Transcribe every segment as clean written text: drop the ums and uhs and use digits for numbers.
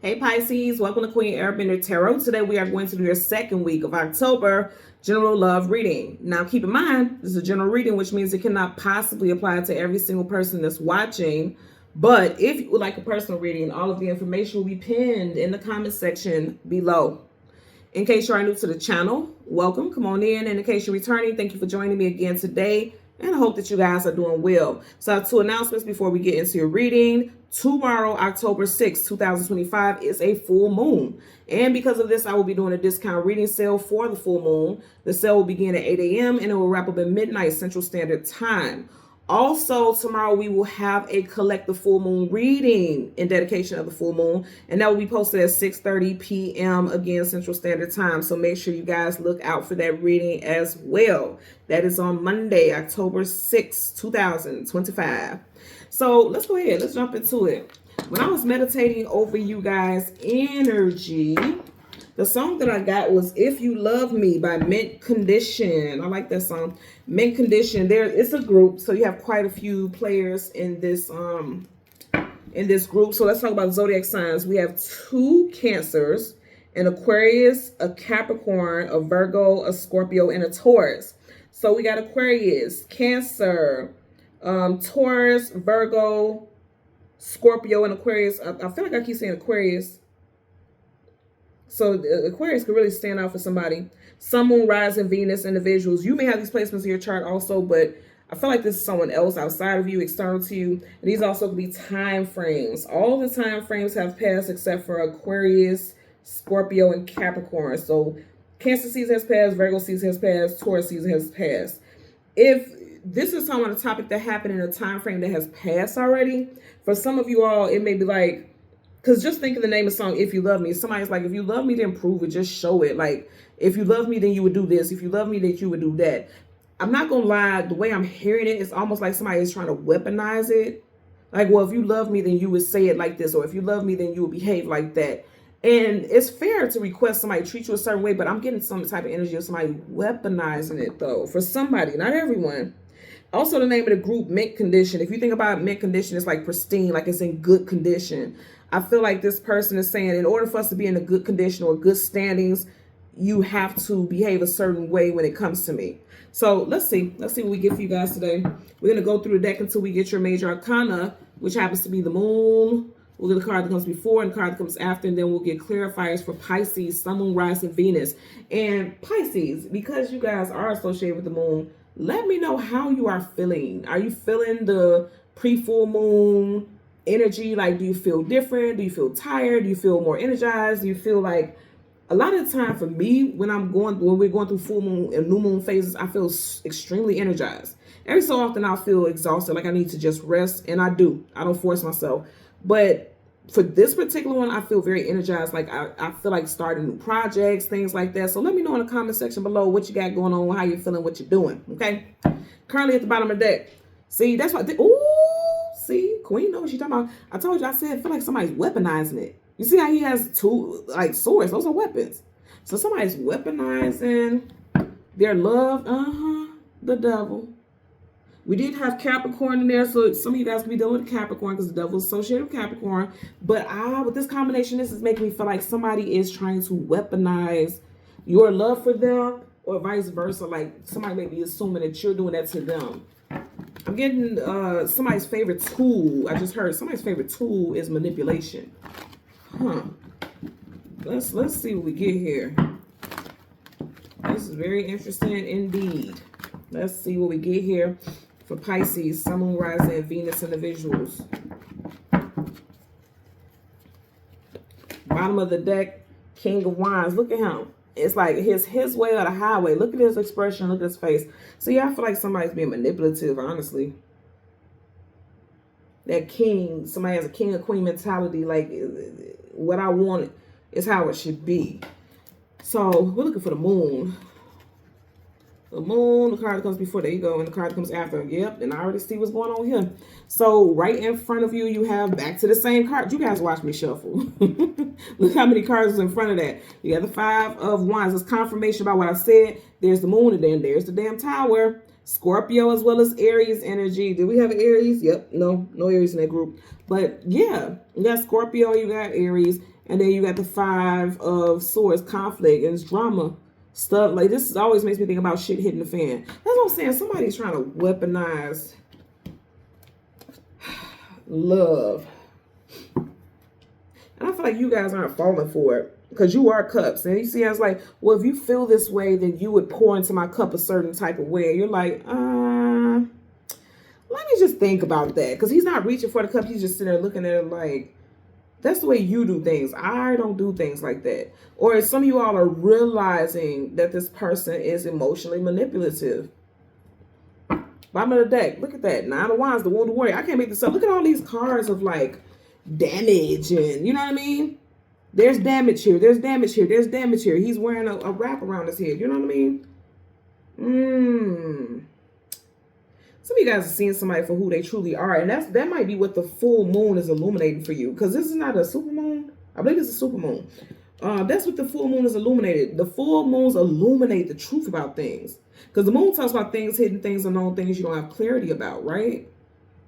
Hey Pisces, welcome to Queen Airbender Tarot. Today we are going to do your second week of October general love reading. Now keep in mind, this is a general reading, which means it cannot possibly apply to every single person that's watching. But if you would like a personal reading, all of the information will be pinned in the comment section below. In case you are new to the channel, welcome, come on in. And in case you're returning, thank you for joining me again today. And I hope that you guys are doing well. So I have two announcements before we get into your reading. Tomorrow, October 6th, 2025 is a full moon. And because of this, I will be doing a discount reading sale for the full moon. The sale will begin at 8 a.m. and it will wrap up at midnight Central Standard Time. Also, tomorrow we will have a collective full moon reading in dedication of the full moon, and that will be posted at 6:30 p.m. again Central Standard Time. So make sure you guys look out for that reading as well. That is on Monday, October 6th, 2025. So let's go ahead. Let's jump into it. When I was meditating over you guys' energy, the song that I got was If You Love Me by Mint Condition. I like that song. Mint Condition. It's a group, so you have quite a few players in this group. So let's talk about zodiac signs. We have 2 Cancers, an Aquarius, a Capricorn, a Virgo, a Scorpio, and a Taurus. So we got Aquarius, Cancer, Taurus, Virgo, Scorpio, and Aquarius. I feel like I keep saying Aquarius. So Aquarius could really stand out for somebody. Sun, Moon, Rising, Venus individuals. You may have these placements in your chart also, but I feel like this is someone else outside of you, external to you. And these also could be time frames. All the time frames have passed except for Aquarius, Scorpio, and Capricorn. So Cancer season has passed, Virgo season has passed, Taurus season has passed. If this is talking about a topic that happened in a time frame that has passed already, for some of you all, it may be like, because just think of the name of the song, If You Love Me. Somebody's like, if you love me, then prove it. Just show it. Like, if you love me, then you would do this. If you love me, then you would do that. I'm not going to lie. The way I'm hearing it, it's almost like somebody is trying to weaponize it. Like, well, if you love me, then you would say it like this. Or if you love me, then you would behave like that. And it's fair to request somebody treat you a certain way, but I'm getting some type of energy of somebody weaponizing it, though. For somebody, not everyone. Also, the name of the group, Mint Condition. If you think about Mint Condition, it's like pristine, like it's in good condition. I feel like this person is saying, in order for us to be in a good condition or good standings, you have to behave a certain way when it comes to me. So let's see. Let's see what we get for you guys today. We're going to go through the deck until we get your major arcana, which happens to be the moon. We'll get the card that comes before and the card that comes after, and then we'll get clarifiers for Pisces, Sun, Moon, Rising, Venus. And Pisces, because you guys are associated with the moon, let me know how you are feeling. Are you feeling the pre-full moon energy? Like, do you feel different? Do you feel tired? Do you feel more energized? Do you feel like, a lot of the time for me, when we're going through full moon and new moon phases, I feel extremely energized. Every so often I feel exhausted, like I need to just rest, and I do. I don't force myself. But for this particular one, I feel very energized. Like I feel like starting new projects, things like that. So let me know in the comment section below what you got going on, how you're feeling, what you're doing. Okay. Currently at the bottom of the deck. See, that's what. See, Queen knows what she's talking about. I told you, I said, I feel like somebody's weaponizing it. You see how he has 2 like swords? Those are weapons. So somebody's weaponizing their love. The devil. We did have Capricorn in there, so some of you guys can be dealing with Capricorn because the devil is associated with Capricorn. But with this combination, this is making me feel like somebody is trying to weaponize your love for them, or vice versa. Like somebody may be assuming that you're doing that to them. I'm getting somebody's favorite tool. I just heard somebody's favorite tool is manipulation. Let's see what we get here. This is very interesting indeed. Let's see what we get here for Pisces, Sun, Moon, Rising, and Venus individuals. Bottom of the deck, King of Wands. Look at him. It's like his way or the highway. Look at his expression. Look at his face. So yeah, I feel like somebody's being manipulative, honestly. That king, somebody has a king or queen mentality. Like, what I want is how it should be. So we're looking for the moon. The moon, the card that comes before, there you go, and the card that comes after. Yep, and I already see what's going on here. So right in front of you, you have back to the same card. You guys watch me shuffle. Look how many cards is in front of that. You got the 5 of Wands. It's confirmation about what I said. There's the moon, and then there's the damn Tower. Scorpio as well as Aries energy. Do we have Aries? Yep, no Aries in that group. But yeah, you got Scorpio, you got Aries. And then you got the 5 of Swords, conflict, and it's drama. Stuff like this always makes me think about shit hitting the fan. That's what I'm saying. Somebody's trying to weaponize love. And I feel like you guys aren't falling for it because you are cups. And you see, I was like, well, if you feel this way, then you would pour into my cup a certain type of way. You're like, let me just think about that. Because he's not reaching for the cup. He's just sitting there looking at it like, that's the way you do things. I don't do things like that. Or some of you all are realizing that this person is emotionally manipulative. Bottom of the deck. Look at that. 9 of Wands, the Wounded Warrior. I can't make this up. Look at all these cards of like damage and you know what I mean? There's damage here. There's damage here. There's damage here. He's wearing a wrap around his head. You know what I mean? Some of you guys are seeing somebody for who they truly are. And that might be what the full moon is illuminating for you. Because this is not a super moon. I believe it's a super moon. That's what the full moon is illuminated. The full moons illuminate the truth about things. Because the moon talks about things, hidden things, unknown things you don't have clarity about, right?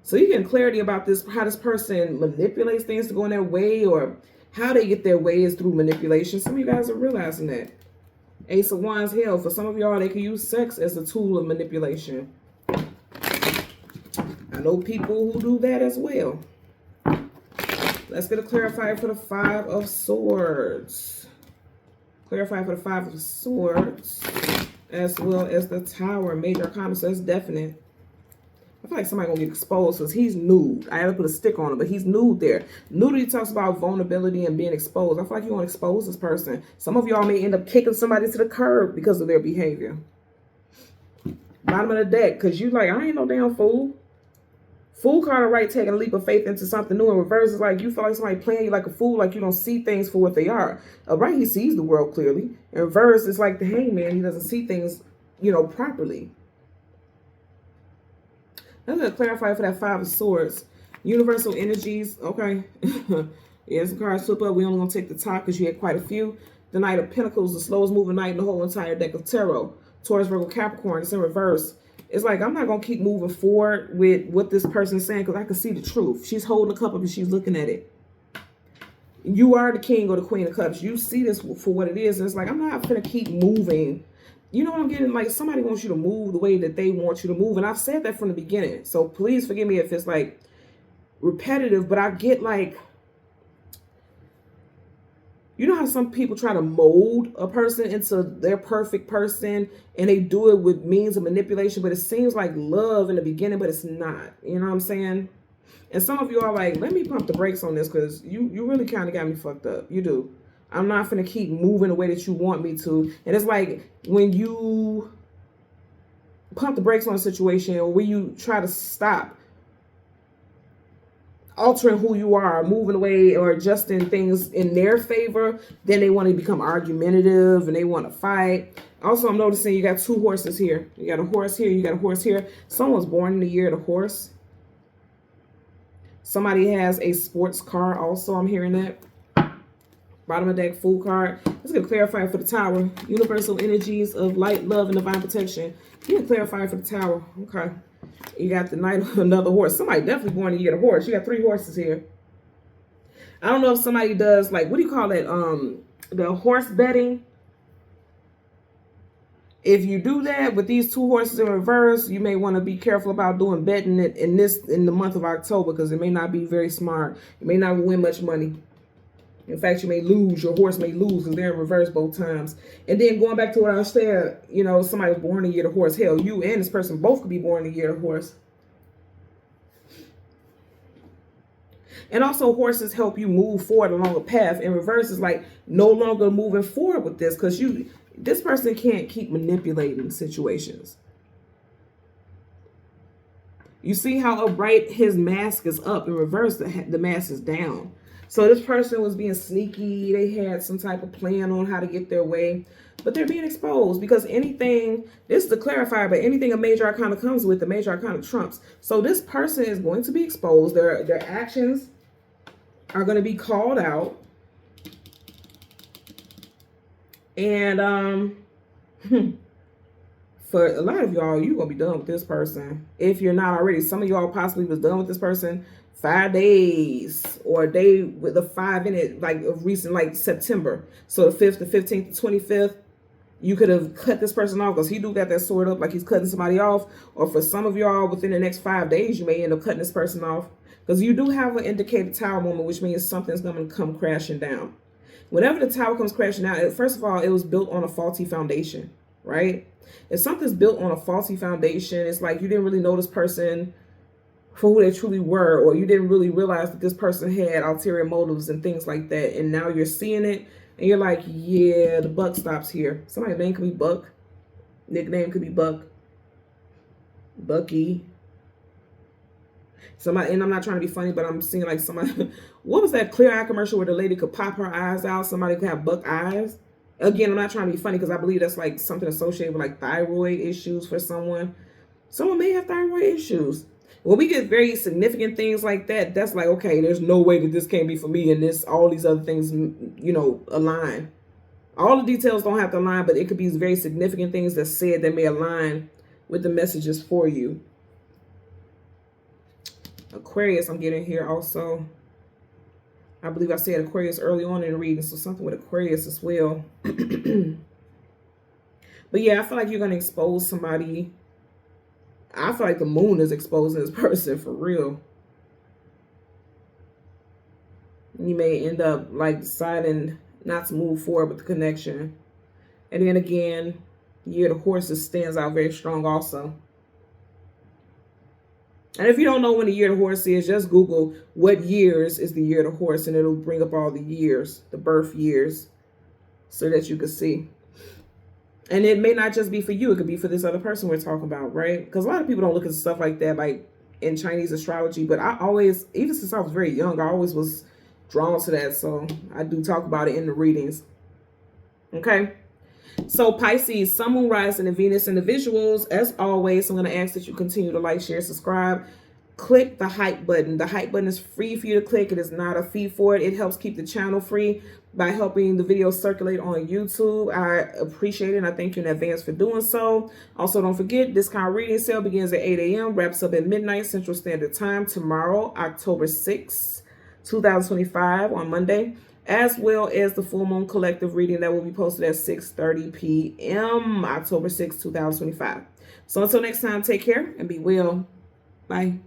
So you get clarity about this, how this person manipulates things to go in their way, or how they get their way is through manipulation. Some of you guys are realizing that. Ace of Wands, hell. For some of y'all, they can use sex as a tool of manipulation. I know people who do that as well. Let's get a clarifier for the 5 of Swords. Clarifier for the 5 of Swords. As well as the Tower. Major Arcana, so that's definite. I feel like somebody gonna get exposed because he's nude. I had to put a stick on him, but he's nude there. Nudity talks about vulnerability and being exposed. I feel like you want to expose this person. Some of y'all may end up kicking somebody to the curb because of their behavior. Bottom of the deck, because you like, I ain't no damn fool. Fool card, right, taking a leap of faith into something new. In reverse is like you feel like somebody playing you like a fool, like you don't see things for what they are. Right, he sees the world clearly. In reverse, it's like the hangman. He doesn't see things, you know, properly. I'm going to clarify for that 5 of Swords. Universal energies, okay. Yeah, some cards flip up. We only going to take the top because you had quite a few. The Knight of Pentacles, the slowest moving knight in the whole entire deck of tarot. Taurus, Virgo, Capricorn, it's in reverse. It's like, I'm not going to keep moving forward with what this person's saying because I can see the truth. She's holding a cup up and she's looking at it. You are the king or the queen of cups. You see this for what it is. And it's like, I'm not going to keep moving. You know what I'm getting? Like, somebody wants you to move the way that they want you to move. And I've said that from the beginning. So please forgive me if it's like repetitive, but I get like, you know how some people try to mold a person into their perfect person and they do it with means of manipulation, but it seems like love in the beginning, but it's not. You know what I'm saying? And some of you are like, let me pump the brakes on this because you really kind of got me fucked up. You do. I'm not going to keep moving the way that you want me to. And it's like when you pump the brakes on a situation or when you try to stop altering who you are, moving away or adjusting things in their favor, then they want to become argumentative and they want to fight. Also, I'm noticing you got 2 horses here. You got a horse here, you got a horse here. Someone's born in the year of the horse. Somebody has a sports car also, I'm hearing that. Bottom of the deck, Fool card. Let's get a clarifier for the Tower. Universal energies of light, love, and divine protection. Get a clarifier for the Tower. Okay. You got the Knight of another horse. Somebody definitely born to get a horse. You got 3 horses here. I don't know if somebody does, like, what do you call it? The horse betting. If you do that with these 2 horses in reverse, you may want to be careful about doing betting it in the month of October because it may not be very smart. You may not win much money. In fact, you may lose. Your horse may lose because they're in reverse both times. And then going back to what I was saying, you know, somebody was born in the year of the horse. Hell, you and this person both could be born in the year of the horse. And also, horses help you move forward along a path. In reverse is like no longer moving forward with this because this person can't keep manipulating situations. You see how upright his mask is up. In reverse, the mask is down. So this person was being sneaky. They had some type of plan on how to get their way. But they're being exposed because anything, this is the clarifier, but anything a major arcana comes with, the major arcana trumps. So this person is going to be exposed. Their actions are going to be called out. And for a lot of y'all, you're going to be done with this person. If you're not already, some of y'all possibly was done with this person 5 days, or a day with a 5 in it, like of recent, like September. So the 5th, the 15th, the 25th, you could have cut this person off, because he do got that sort up like he's cutting somebody off. Or for some of y'all, within the next 5 days, you may end up cutting this person off, because you do have an indicated tower moment, which means something's going to come crashing down. Whenever the tower comes crashing down, first of all, it was built on a faulty foundation, right? If something's built on a faulty foundation, it's like you didn't really know this person for who they truly were, or you didn't really realize that this person had ulterior motives and things like that, and now you're seeing it, and you're like, yeah, the buck stops here. Somebody's name could be Buck. Nickname could be Buck. Bucky. Somebody, and I'm not trying to be funny, but I'm seeing like somebody, what was that Clear Eye commercial where the lady could pop her eyes out? Somebody could have buck eyes. Again, I'm not trying to be funny, because I believe that's like something associated with like thyroid issues for someone. Someone may have thyroid issues. When we get very significant things like that, that's like, okay, there's no way that this can't be for me, and this, all these other things, you know, align. All the details don't have to align, but it could be very significant things that said that may align with the messages for you. Aquarius, I'm getting here also. I believe I said Aquarius early on in the reading, so something with Aquarius as well. But yeah, I feel like you're going to expose somebody. I feel like the moon is exposing this person for real. You may end up like deciding not to move forward with the connection. And then again, Year of the Horses stands out very strong also. And if you don't know when the Year of the Horse is, just Google what years is the Year of the Horse, and it'll bring up all the years, the birth years, so that you can see. And it may not just be for you. It could be for this other person we're talking about, right? Because a lot of people don't look at stuff like that, like in Chinese astrology. But I always, even since I was very young, I always was drawn to that. So I do talk about it in the readings. Okay. So Pisces, Sun, Moon, Rising, and Venus individuals. As always, I'm going to ask that you continue to like, share, subscribe. Click the hype button. The hype button is free for you to click. It is not a fee for it. It helps keep the channel free by helping the video circulate on YouTube. I appreciate it, and I thank you in advance for doing so. Also, don't forget, discount reading sale begins at 8 a.m., wraps up at midnight Central Standard Time tomorrow, October 6th, 2025, on Monday, as well as the full moon collective reading that will be posted at 6:30 p.m., October 6th, 2025. So until next time, take care and be well. Bye.